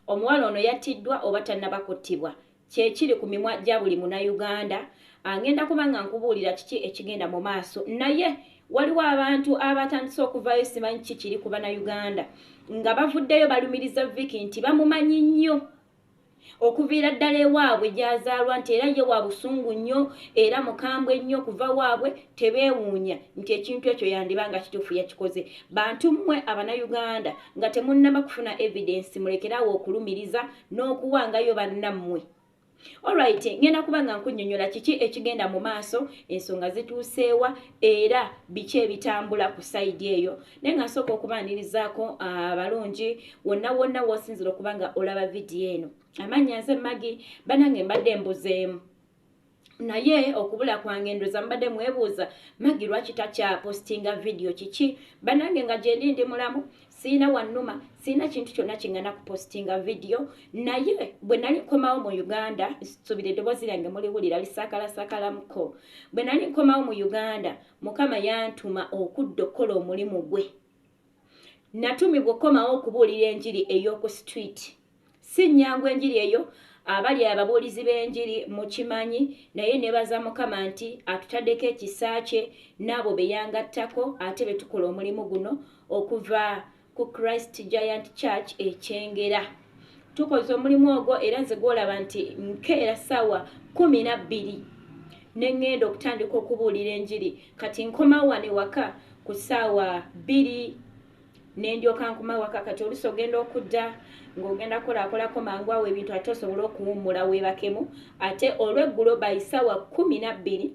omuwala ono yattiddwa oba tannabakuttibwa kyekiri ku mimwa gya buli munnayuganda. Ngenda kubanga nkubuulira kiki ekigenda mu maaso, naye waliwo abantu abatandise okuvaayo simanyi kikiri ku bannayuganda nga bavuddeyo balumiriza Vicky nti bamumanyi nnyo okuviira ddala ewaabwe gy'azaalwa nti era ye wa busungu nnyo era mukambwe nnyo kuva waabwe tebeewuunya nti ekintu ekyo yandibanga kituufu yakikoze. Bantu mmwe abannayuganda nga temunnaba kufuna evidence mulekerawo okulumiriza n'okuwangayo bannammwe. Alright, ngenda kubanga nkunnyonnyola kiki ekigenda mu maaso, ensonga zituuseewa era biki ebitambula ku sayidi eyo. Naye nga nsooka okubaanirizaako abalungi wonna w'osinzira okubanga olaba vidiyo eno. Amannya nze Maggie, bannange mbadde mbuzeemu. Naye okubula kwange ndoza mbadde mwebuuza Maggie lwaki takyapostinga vidiyo kiki? Bannange nga gye ndi mulamu, siina wannuma, siina kintu kyonna kingana kupostinga vidiyo. Naye bwe nali nkomawo mu Uganda, nsuubira eddoboozi lyange muliwulira lisakalamuko. Bwe nali nkomawo mu Uganda, Mukama yantuma okudda okukola omulimu gwe. Natumibwa okkomawo okubuulira enjiri ey'oku street. Si nnyangu enjiri eyo, abali ababuulizi b'enjiri mukimanyi, naye nebaza Mukama nti atutaddeko ekisa kye n'abo be yangattako ate be tukola omulimu guno okuva ku Christ Giant Church ekyengera. Tukoze omulimu ogwo era nze gwolaba nti nkeera ssaawa 12 ne ngenda okutandika okubuulira enjiri. Kati nkomawo wano ewaka ku ssaawa 2 nendyoka nkuma waka kati oluusi ogenda okudda ng'ogenda kolako mangu awo ebintu ate osobola okuwummula weebakemu. Ate olw'eggulo by ssaawa 12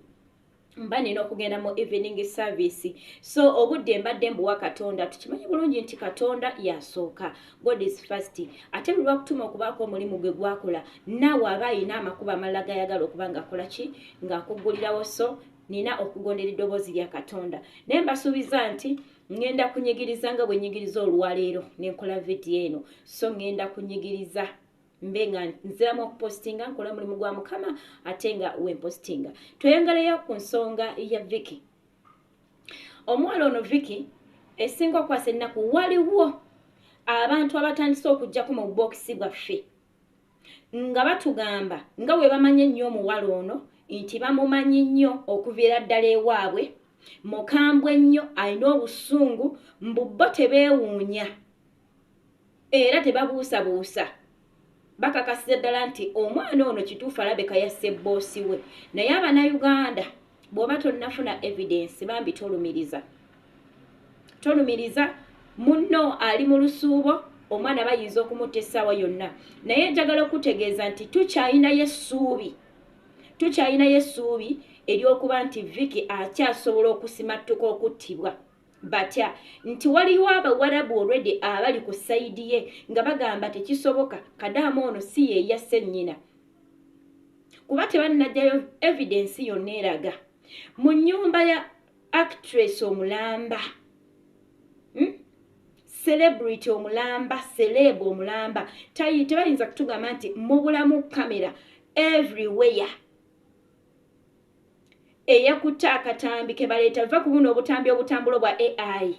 mba nina okugenda mu evening service. So obudde mbadde mbuwa Katonda. Tukimanyi bulungi nti Katonda yasooka, God is first. Ate buli lwakutuma okubaako omulimu gwe gwakola naawe aba ayina amakubo amalala gayagala okuba ng'akola ki ng'akuggulirawo. So nina okugondera eddoboozi lya Katonda. Naye mbasuubiza nti ngenda kunyigiriza nga bwe nyigiriza olwaleero nenkola vidiyo eno. So ngenda kunyigiriza mbe nga nziramu okupostinga nkola omulimu gwa Mukama ate nga wempostinga. Tweyongerayo ku nsonga ya Vicky. Omuwala ono Vicky esinga okwasa ennaku waliwo abantu abatandise okujjako mu bokisi bwaffe nga batugamba nga bwe bamanye nnyo omuwala ono nti bamumanyi nnyo okuviira ddala ewaabwe, mukambwe nnyo, alina obusungu, mbubbo tebeewuunya era tebabuusabuusa. Bakakasiza ddala nti omwana ono kituufu alabeka yasse boosi we. Naye abannayuganda bw'oba tonnafuna evidence bambi tolumiriza. Munno ali mu lusuubo, omwana bayinza okumutta essaawa yonna. Naye njagala okutegeeza nti tukyalinayo essuubi ery'okuba nti Vicky akyasobola okusimattuka okuttibwa. Batya nti waliwo abawarabu already abali ku sayidi ye nga bagamba tekisoboka, Kadaama ono si ye yasse nnyina. Kuba tebannajjayo evidence yonna eraga. Mu nnyumba ya actress omulamba, celebrity omulamba, celeb omulamba, tebayinza kutugamba nti mubulamu kamera everywhere. Eyakutte akatambi ke baleeta va ku buno obutambi obutambula bwa AI.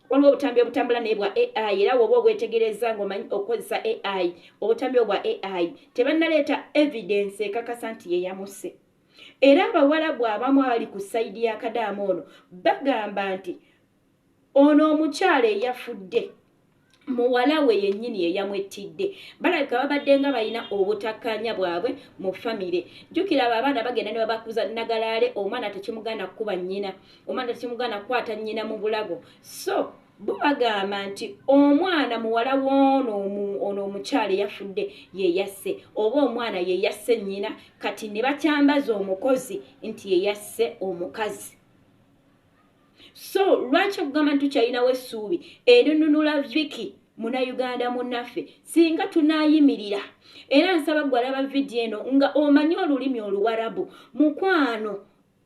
Waliwo obutambi obutambula naye bwa AI era woba obwetegereza ng'omanyi okukozesa AI, obutambi obwa AI tebannaleeta evidence ekakasa nti ye yamusse. Era abawalabu abamu abali ku sayidi ya Kadaama ono bagamba nti ono omukyala eyafudde muwala we yennyini ye yamwettidde. Balabika babadde nga balina obutakkanya bwabwe mu famire. Jjukira abo abaana bagenda ne babakuza nagalaale, omwana tekimugana kukuba nnyina, omwana tekimugana kukwata nnyina mu bulago. So bo bagamba nti omwana muwala w'ono omukyala eyafudde ye yasse, oba omwana ye yasse nnyina, kati ne bakyambaza omukozi nti ye yasse omukazi. So lwaki okugamba nti tukyalinawo essuubi erinunula Vicky Munnayuganda munnaffe singa tunaayimirira. Era nsaba gwe alaba vidiyo eno nga omanyi olulimi Oluwarabu, mukwano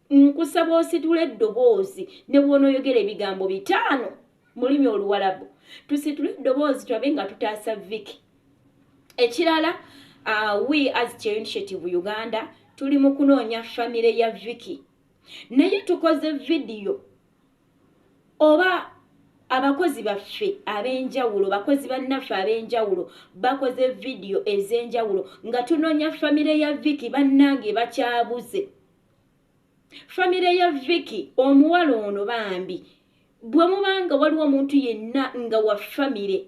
nkusaba ositule eddoboozi ne bw'onooyogera ebigambo 5 mu lulimi Oluwarabu. Tusitule eddoboozi tulabe nga tutaasa Vicky. Ekirala, we as Chair Initiative Uganda tuli mu kunoonya famire ya Vicky. Naye tukoze vidiyo oba abakozi baffe ab'enjawulo bakozi bannaffe ab'enjawulo bakoze vidiyo ez'enjawulo nga tunoonya famire ya Vicky bannange bakyabuze. Famire ya Vicky omuwala ono bambi bwe mubanga waliwo omuntu yenna nga wa famire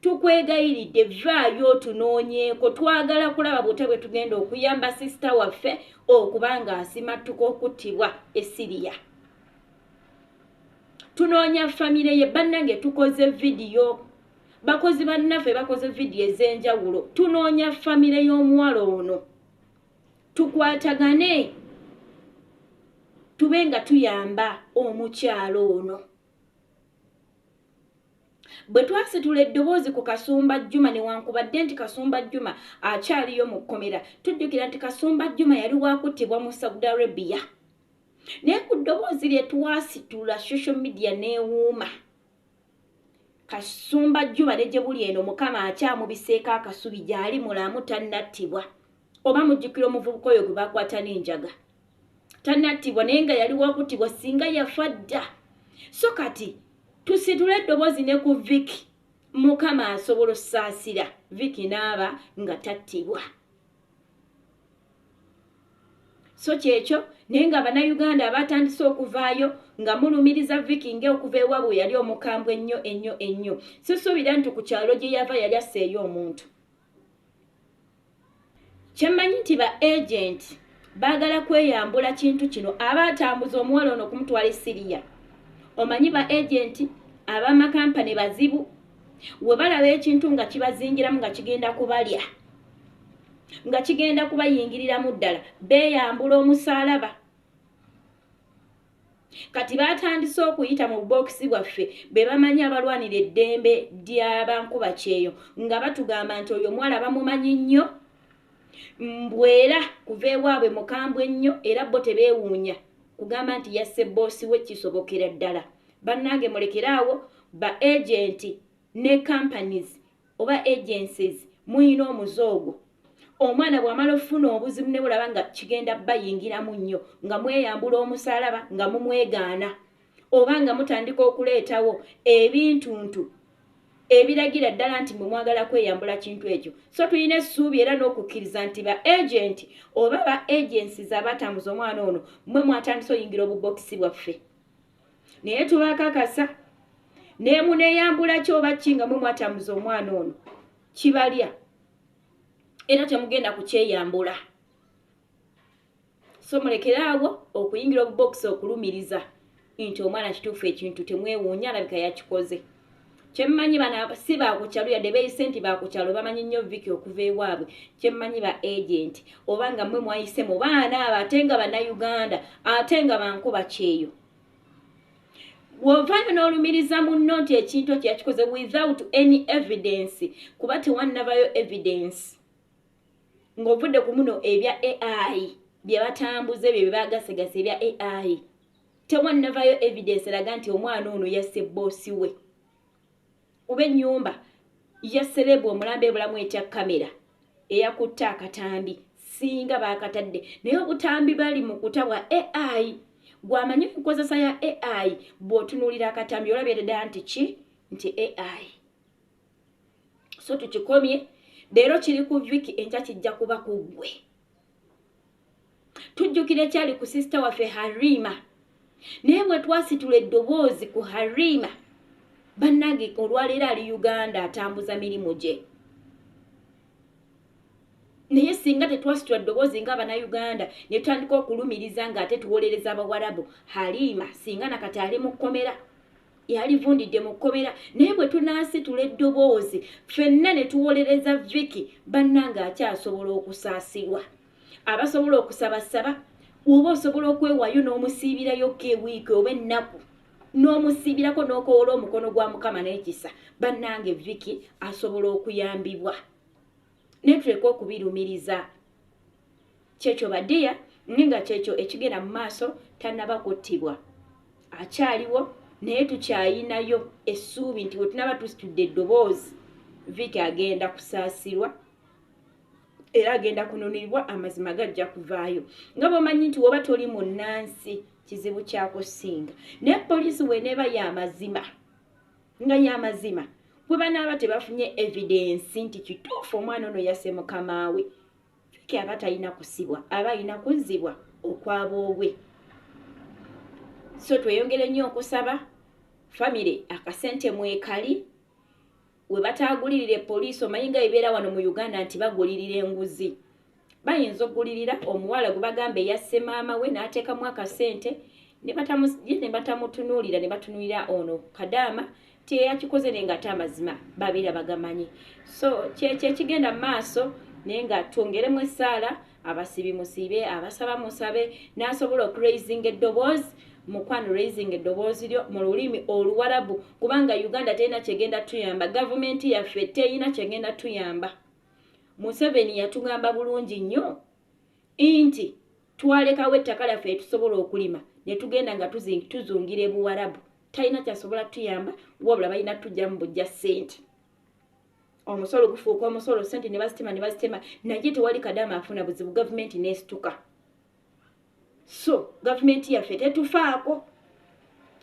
tukwegayiridde vaayo tunoonyeeko twagala kulaba bute bwe tugenda okuyamba sisita waffe okubanga asimattuka okuttibwa e Syria. Tunoonya famire ye bannange tukoze vidiyo bakozi bannaffe bakoze vidiyo ez'enjawulo tunoonya famire y'omuwala ono tukwatagane tube nga tuyamba omukyalo ono. Bwe twasitula eddoboozi ku Kasumba Juma newankubadde nti Kasumba Juma akyaliyo mu kkomera tujjukira nti Kasumba Juma yali waakuttibwa mu Saudi Arabia. Naye ku ddoboozi lye twasitula social media neewuuma. Kasumba Juma ne gye buli eno Mukama akyamubiseeko akasubi gy'ali mulamu tannattibwa. Oba mujjukira omuvubuka oyo gwe baakwata n'enjaga. Tannattibwa naye nga yali waakuttibwa singa yafa dda. So kati tusitule eddoboozi ne ku Vicky Mukama asobola ossaasira Vicky n'aba nga tattibwa. So kyekyo naye nga Bannayuganda abatandise okuvaayo nga mulumiriza Vicky ng'okuva ewaabwe yali omukambwe ennyo. Sisuubira nti ku kyalo gye yava yali asseeyo omuntu. Kyemmanyi nti ba agent baagala kweyambula kintu kino abaatambuza omuwala ono okumutwala e Syria. Omanyi ba agent ab'amakampani bazibu we balaba ekintu nga kibazingiramu nga kigenda kubalya nga kigenda kubayingiriramu ddala beeyambula omusaalaba. Kati baatandise okuyita mu bokisi bwaffe be bamanyi abalwanira eddembe ly'abankuba kyeyo nga batugamba nti oyo omuwala bamumanyi nnyo mbwera kuva ewaabwe mukambwe ennyo era bo tebeewuunya kugamba nti yasse boosi we kisobokera ddala. Bannange mulekeraawo ba agenti ne companies oba agencies muyina omuzoogo. Omwana bw'amala ofuna obuzibu ne bulaba nga kigenda bayingiramu nnyo nga mweyambula omusaalaba nga mumwegaana oba nga mutandika okuleetawo ebintuntu ebiragira ddala nti mwe mwagala kweyambula kintu ekyo. So tulina essuubi era n'okukkiriza nti ba agenti oba ba agencies abatambuza omwana ono mmwe mwatandise oyingira obubokisi bwaffe. Naye tubakakasa ne muneeyambula kyoba ki nga mmwe mwatambuza omwana ono kibalya era temugenda kukyeyambula. So mulekeraawo okuyingira obubokisi okulumiriza nti omwana kituufu ekintu temwewuunya alabika yakikoze. Kyemmanyi bano si baakukyalo yadde beeyise nti baakukyalo bamanyi nnyo Vicky okuva ewaabwe. Kyemmanyi ba agenti oba nga mmwe mwayise mu baana abo ate nga Bannayuganda ate nga bankuba kyeyo. Wovaayo n'olumiriza munno nti ekintu ekyo yakikoze without any evidence kuba tewannavayo evidence ng'ovudde ku muno ebya AI bye batambuze bye baagasegase ebya AI tewannavayo evidence eraga nti omwana ono yasse boosi we oba ennyumba yasserebwa omulambe bulamu etya kamera eyakutte akatambi singa baakatadde naye obutambi bali mu kutabwa AI gwamanyi enkozesa ya AI bw'otunuulira akatambi olabye ddala nti ki nti AI. So tukikomye leero kiri ku Vicky enkya kijja kuba ku ggwe. Tujjukira ekyali ku sisita waffe Halima naye bwe twasitula eddoboozi ku Halima bannange olwaleero ali Uganda atambuza mirimu gye. Naye singa tetwasitula ddoboozi ng'Abannayuganda ne tutandika okulumiriza ng'ate tuwolereza Abawarabu Halima singa nakati ali mu kkomera yalivundidde mu kkomera naye bwe tunaasitula eddoboozi ffenna ne tuwolereza Vicky bannange akyasobola okusaasirwa. Abasobola okusabasaba oba osobola okwewaayo n'omusiibirayokko ewiiki oba ennaku n'omusiibirako n'okoola omukono gwa Mukama n'ekisa bannange Vicky asobola okuyambibwa. Ne tuleka okubirumiriza. Kyekyo baddeya nga kyekyo ekigenda mu maaso tannaba kuttibwa. Akyaliwo naye tukyayinayo essuubi nti bwe tunaba tusitudde eddoboozi Vicky agenda kusaasirwa era agenda kununulibwa amazima gajja kuvaayo. Nga bw'omanyi nti woba toli munnansi kizibu kyakusinga naye poliisi bw'eneeba y'amazima nga y'amazima bwe banaaba tebafunye evidence nti kituufu omwana ono yasse mukama we Viki aba talina kusibwa aba alina kuzzibwa okwaboobwe. So tweyongere nnyo okusaba family akasente mwekali we batagulirire poliisi omanyi nga ebeera wano mu Uganda nti bagulirira enguzi. Bayinza okugulirira omuwala gwe bagamba yasse maama we n'ateekamu akasente ne batamutunuulira ne batunuulira ono Kadaama teyakikoze naye nga tamazima babeera bagamanyi. So kyekyo ekigenda mu maaso naye nga twongeremu essaala abasibi musibe abasaba musabe n'asobola okuraising eddoboozi mukwano raising eddoboozi lyo mu lulimi oluwarabu kubanga Uganda terina kyegenda tuyamba gavumenti yaffe terina kyegenda tuyamba. Museveni yatugamba bulungi nnyo nti twalekawo ettaka lyaffe tusobola okulima ne tugenda nga tuzungira e Buwarabu talina kyasobola tuyamba wabula balina tujja mu bujja ssente. Omusolo gufuuka omusolo ssente ne bazitema naye tewali Kadaama afuna buzibu gavumenti n'esituka. So gavumenti yaffe tetufaako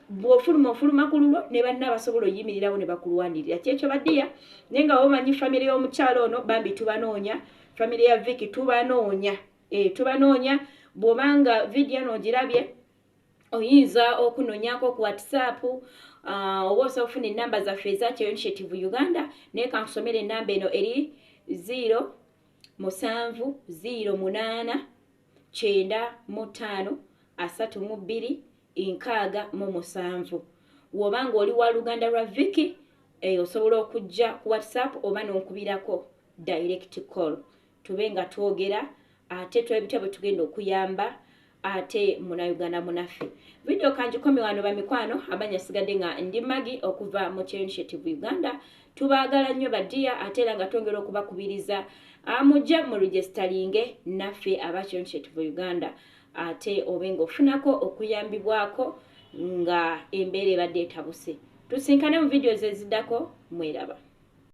bw'ofuluma ku lulwo ne banna basobola oyimirirawo ne bakulwanirira kyekyo baddiya naye nga womanyi famire y'omukyalo ono bambi tubanoonya famire ya Viki tubanoonya tubanoonya bw'obanga vidiyo n'ogirabye oyinza okunoonyako ku WhatsApp oba osobola okufuna ennamba zaffe eza Kyeyo Initiative Uganda naye kankusomera ennamba eno eri 07008953267. Wobanga oli wa Luganda lwa Viki osobola okujja ku WhatsApp oba n'onkubirako direct call tube nga twogera ate twebitya bwe tugenda okuyamba ate muna Uganda munaffe. Video kanjikomi wano bamikwano abanya sigadde nga ndi Magi okuva mu Kyeyo Initiative Uganda. Tubaagala nnyo baddiya ate era nga twongera okubakubiriza mujja mu registeringe naffe aba Kyeyo Initiative Uganda ate obenga ofunako okuyambibwako nga embeera ebadde etabuse. Tusinkane mu videos eziddako mweraba.